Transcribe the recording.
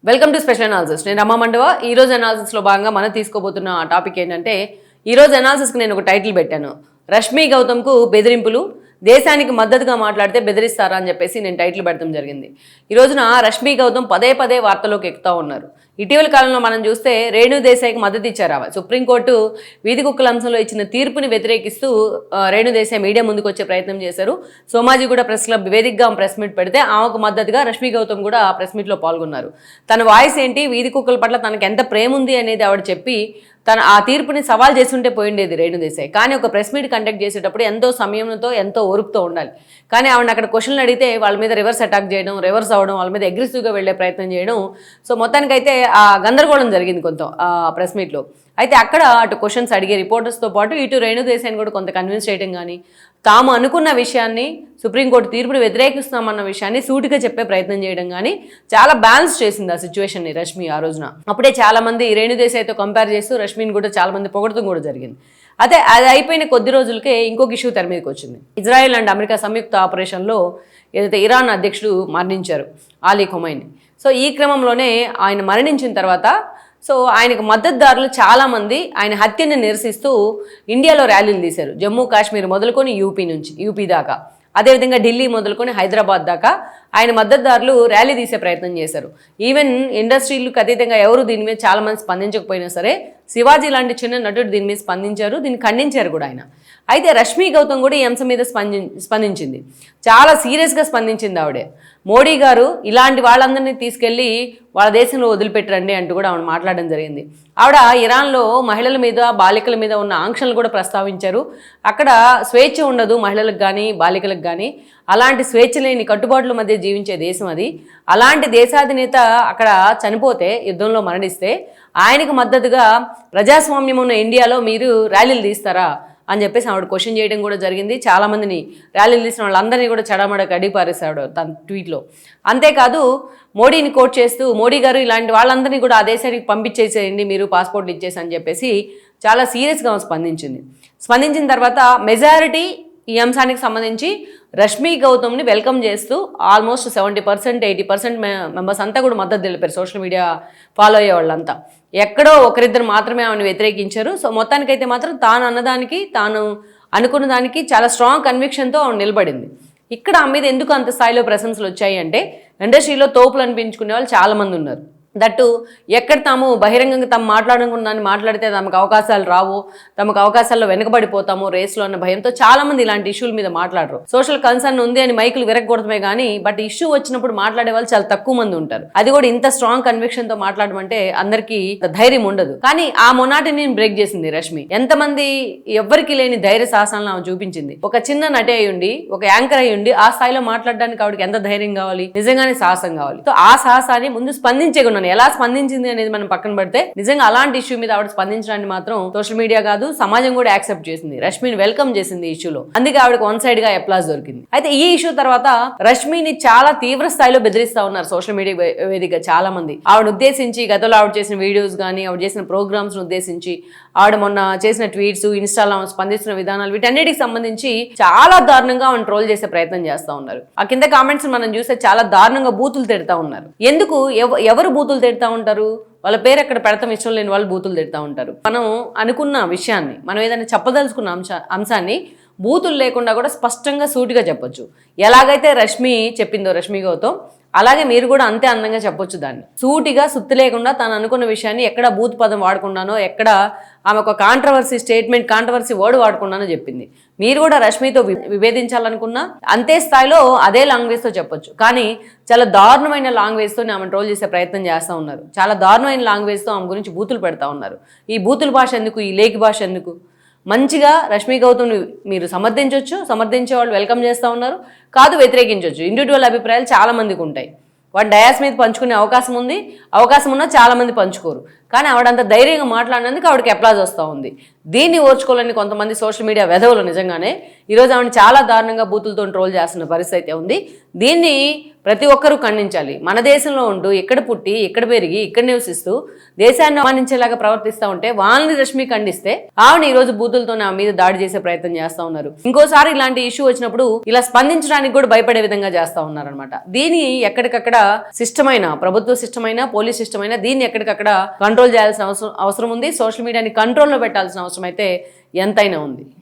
Welcome to special analysis. నేను రమా మండవ. ఈ రోజు అనాలిసిస్లో భాగంగా మనం తీసుకోబోతున్న టాపిక్ ఏంటంటే, ఈ రోజు అనాలిసిస్కి నేను ఒక టైటిల్ పెట్టాను, రష్మీ గౌతమ్కు బెదిరింపులు, దేశానికి మద్దతుగా మాట్లాడితే బెదిరిస్తారా అని చెప్పేసి నేను టైటిల్ పెడతాం జరిగింది. ఈ రోజున రష్మీ గౌతమ్ పదే పదే వార్తల్లోకి ఎక్కుతూ ఉన్నారు. ఇటీవల కాలంలో మనం చూస్తే రేణు దేశాయికి మద్దతు ఇచ్చారు. సుప్రీంకోర్టు వీధి కుక్కల అంశంలో ఇచ్చిన తీర్పుని వ్యతిరేకిస్తూ రేణు దేశాయ్ మీడియా ముందుకు వచ్చే ప్రయత్నం చేశారు. సోమాజీ కూడా ప్రెస్ క్లబ్ వేదికగా ప్రెస్ మీట్ పెడితే ఆమెకు మద్దతుగా రష్మీ గౌతమ్ కూడా ప్రెస్ మీట్లో పాల్గొన్నారు. తన వాయిస్ ఏంటి, వీధి కుక్కల పట్ల తనకు ఎంత ప్రేమ ఉంది అనేది ఆవిడ చెప్పి తన ఆ తీర్పుని సవాల్ చేస్తుంటే పోయిండేది రేణు దేశాయ్. కానీ ఒక ప్రెస్ మీట్ కండక్ట్ చేసేటప్పుడు ఎంతో సమయంతో ఎంతో ఓర్పుతో ఉండాలి. కానీ ఆవిడ అక్కడ క్వశ్చన్లు అడిగితే వాళ్ళ మీద రివర్స్ అటాక్ చేయడం, రివర్స్ అవ్వడం, వాళ్ళ మీద అగ్రెసివ్గా వెళ్లే ప్రయత్నం చేయడం. సో మొత్తానికైతే ఆ గందరగోళం జరిగింది కొంత ఆ ప్రెస్ మీట్లో. అయితే అక్కడ అటు క్వశ్చన్స్ అడిగే రిపోర్టర్స్తో పాటు ఇటు రేణు దేశాయ్ని కూడా కొంత కన్విన్స్ చేయడం కానీ, తాము అనుకున్న విషయాన్ని, సుప్రీంకోర్టు తీర్పును వ్యతిరేకిస్తున్నామన్న విషయాన్ని సూటిగా చెప్పే ప్రయత్నం చేయడం కానీ చాలా బ్యాలెన్స్ చేసింది ఆ సిచ్యువేషన్ని రష్మి ఆ రోజున. అప్పుడే చాలా మంది రేణు దేశాయ్తో కంపేర్ చేస్తూ రష్మిని కూడా చాలా మంది పొగడతం కూడా జరిగింది. అయితే అది అయిపోయిన కొద్ది రోజులకే ఇంకొక ఇష్యూ తెర మీదకి వచ్చింది. ఇజ్రాయెల్ అండ్ అమెరికా సంయుక్త ఆపరేషన్లో ఏదైతే ఇరాన్ అధ్యక్షుడు మరణించారు, అలీ ఖొమైనీ. సో ఈ క్రమంలోనే ఆయన మరణించిన తర్వాత ఆయనకు మద్దతుదారులు చాలామంది ఆయన హత్యని నిరసిస్తూ ఇండియాలో ర్యాలీలు తీశారు. జమ్మూ కాశ్మీర్ మొదలుకొని యూపీ దాకా, అదేవిధంగా ఢిల్లీ మొదలుకొని హైదరాబాద్ దాకా ఆయన మద్దతుదారులు ర్యాలీ తీసే ప్రయత్నం చేశారు. ఈవెన్ ఇండస్ట్రీలకు అతీతంగా ఎవరు దీని మీద చాలామంది స్పందించకపోయినా సరే, శివాజీ లాంటి చిన్న నటుడు దీని మీద స్పందించారు, దీన్ని ఖండించారు కూడా ఆయన. అయితే రష్మీ గౌతమ్ కూడా ఈ అంశం మీద స్పందించింది, చాలా సీరియస్గా స్పందించింది ఆవిడే. మోడీ గారు ఇలాంటి వాళ్ళందరినీ తీసుకెళ్ళి వాళ్ళ దేశంలో వదిలిపెట్టరండి అంటూ కూడా ఆవిడ మాట్లాడడం జరిగింది. ఆవిడ ఇరాన్లో మహిళల మీద, బాలికల మీద ఉన్న ఆంక్షలు కూడా ప్రస్తావించారు. అక్కడ స్వేచ్ఛ ఉండదు మహిళలకు కానీ బాలికలకు కానీ, అలాంటి స్వేచ్ఛ లేని కట్టుబాట్ల మధ్య జీవించే దేశం అది. అలాంటి దేశాధినేత అక్కడ చనిపోతే, యుద్ధంలో మరణిస్తే ఆయనకు మద్దతుగా ప్రజాస్వామ్యం ఉన్న ఇండియాలో మీరు ర్యాలీలు తీస్తారా అని చెప్పేసి ఆవిడ క్వశ్చన్ చేయడం కూడా జరిగింది. చాలామందిని, ర్యాలీలు తీసిన వాళ్ళందరినీ కూడా చెడమడకు అడిగిపారేశాడు తన ట్వీట్లో. అంతేకాదు మోడీని కోట్ చేస్తూ, మోడీ గారు ఇలాంటి వాళ్ళందరినీ కూడా ఆ దేశానికి పంపించేసేయండి మీరు, పాస్పోర్ట్లు ఇచ్చేసి అని చెప్పేసి చాలా సీరియస్గా స్పందించిన తర్వాత మెజారిటీ ఈ అంశానికి సంబంధించి రష్మీ గౌతమ్ని వెల్కమ్ చేస్తూ ఆల్మోస్ట్ 70%, 80% మెంబర్స్ అంతా కూడా మద్దతు తెలిపారు. సోషల్ మీడియా ఫాలో అయ్యే వాళ్ళంతా ఎక్కడో ఒకరిద్దరు మాత్రమే ఆమెను వ్యతిరేకించారు. సో మొత్తానికైతే మాత్రం తాను అన్నదానికి, తాను అనుకున్న దానికి చాలా స్ట్రాంగ్ కన్విక్షన్తో ఆమె నిలబడింది. ఇక్కడ ఆమె మీద ఎందుకు అంత స్థాయిలో ప్రశంసలు వచ్చాయి అంటే, ఇండస్ట్రీలో తోపులు అనిపించుకునే వాళ్ళు చాలామంది ఉన్నారు. దట్టు ఎక్కడ తాము బహిరంగంగా తాము మాట్లాడుకున్నాన్ని మాట్లాడితే తమకు అవకాశాలు రావు, తమకు అవకాశాల్లో వెనకబడిపోతాము రేస్లో అన్న భయంతో చాలామంది ఇలాంటి ఇష్యూల మీద మాట్లాడరు. సోషల్ కన్సర్న్ ఉంది అని మైకులు విరగకూడదమే కానీ, బట్ ఇష్యూ వచ్చినప్పుడు మాట్లాడే వాళ్ళు చాలా తక్కువ మంది ఉంటారు. అది కూడా ఇంత స్ట్రాంగ్ కన్విక్షన్తో మాట్లాడమంటే అందరికీ ధైర్యం ఉండదు. కానీ ఆ మొనాటిని బ్రేక్ చేసింది రష్మి. ఎంతమంది ఎవ్వరికి లేని ధైర్య సాహసాలను ఆమె చూపించింది. ఒక చిన్న నటి అయ్యుండి, ఒక యాంకర్ అయ్యుండి ఆ స్థాయిలో మాట్లాడడానికి ఆవిడకి ఎంత ధైర్యం కావాలి, నిజంగానే సాహసం కావాలి. సో ఆ సాహసాన్ని ముందు స్పందించే ఎలా స్పందించింది అనేది మనం పక్కన పెడితే, నిజంగా అలాంటి ఇష్యూ మీద ఆవిడ స్పందించడాన్ని మాత్రం సోషల్ మీడియా కాదు సమాజం కూడా యాక్సెప్ట్ చేసింది, రష్మిని వెల్కమ్ చేసింది ఈ ఇష్యూలో. అందుకే ఆవిడకి వన్ సైడ్ గా అప్లాజ్ దొరికింది. అయితే ఈ ఇష్యూ తర్వాత రష్మిని చాలా తీవ్ర స్థాయిలో బెదిరిస్తా ఉన్నారు సోషల్ మీడియా వేదికగా చాలా మంది. ఆవిడ ఉద్దేశించి గతంలో ఆవిడ చేసిన వీడియోస్ కానీ, ఆవిడ చేసిన ప్రోగ్రామ్స్ ఉద్దేశించి, ఆవిడ మొన్న చేసిన ట్వీట్స్, ఇన్స్టాలో స్పందిస్తున్న విధానాలు, వీటన్నిటికి సంబంధించి చాలా దారుణంగా ఆవిడ ట్రోల్ చేసే ప్రయత్నం చేస్తా ఉన్నారు. ఆ కింద కామెంట్స్ మనం చూస్తే చాలా దారుణంగా బూతులు తిడతా ఉన్నారు. ఎందుకు, ఎవరు బూతులు తిడతా ఉంటారు? వాళ్ళ పేరు ఎక్కడ పెడతాం ఇష్టం లేని వాళ్ళు బూతులు తిడతా ఉంటారు. మనం అనుకున్న విషయాన్ని, మనం ఏదైనా చెప్పదలుచుకున్న అంశాన్ని బూతులు లేకుండా కూడా స్పష్టంగా సూటిగా చెప్పొచ్చు. ఎలాగైతే రష్మి చెప్పిందో రష్మీ గౌతమ్, అలాగే మీరు కూడా అంతే అందంగా చెప్పొచ్చు దాన్ని. సూటిగా సుత్తి లేకుండా తను అనుకున్న విషయాన్ని ఎక్కడ బూత్ పదం వాడకుండానో, ఎక్కడ ఆమె ఒక కాంట్రవర్సీ స్టేట్మెంట్, కాంట్రవర్సీ వర్డ్ వాడకుండానో చెప్పింది. మీరు కూడా రష్మితో విభేదించాలనుకున్నా అంతే స్థాయిలో అదే లాంగ్వేజ్తో చెప్పొచ్చు. కానీ చాలా దారుణమైన లాంగ్వేజ్తో ఆమె ట్రోల్ చేసే ప్రయత్నం చేస్తూ ఉన్నారు. చాలా దారుణమైన లాంగ్వేజ్తో ఆమె గురించి బూతులు పెడతా ఉన్నారు. ఈ బూతుల భాష ఎందుకు, ఈ లేఖి భాష ఎందుకు? మంచిగా రష్మీ గౌతమ్ని మీరు సమర్థించవచ్చు, సమర్థించే వాళ్ళు వెల్కమ్ చేస్తూ ఉన్నారు, కాదు వ్యతిరేకించవచ్చు. ఇండివిజువల్ అభిప్రాయాలు చాలా మందికి ఉంటాయి. వాటి డయాస్ మీద పంచుకునే అవకాశం ఉంది, అవకాశం ఉన్నా చాలా మంది పంచుకోరు. కానీ ఆవిడంత ధైర్యంగా మాట్లాడినందుకు ఆవిడకి అప్లాజ్ వస్తూ ఉంది. దీన్ని ఓర్చుకోవాలని కొంతమంది సోషల్ మీడియా వెధవులు నిజంగానే ఈరోజు ఆవిడని చాలా దారుణంగా బూతులతో ట్రోల్ చేస్తున్న పరిస్థితి అయితే ఉంది. దీన్ని ప్రతి ఒక్కరూ ఖండించాలి. మన దేశంలో ఉంటూ ఇక్కడ పుట్టి ఇక్కడ పెరిగి ఇక్కడ నివసిస్తూ దేశాన్ని అవమానించేలాగా ప్రవర్తిస్తూ ఉంటే వాళ్ళని రష్మి ఖండిస్తే ఆవిడ ఈ రోజు బూతులతో నా మీద దాడి చేసే ప్రయత్నం చేస్తూ ఉన్నారు. ఇంకోసారి ఇలాంటి ఇష్యూ వచ్చినప్పుడు ఇలా స్పందించడానికి కూడా భయపడే విధంగా చేస్తూ ఉన్నారనమాట. దీన్ని ఎక్కడికక్కడ సిస్టమైన ప్రభుత్వ సిస్టమైన పోలీస్ సిస్టమైన దీన్ని ఎక్కడికక్కడ కంట్రోల్ చేయాల్సిన అవసరం ఉంది. సోషల్ మీడియాని కంట్రోల్లో పెట్టాల్సిన అవసరం అయితే ఎంతైనా ఉంది.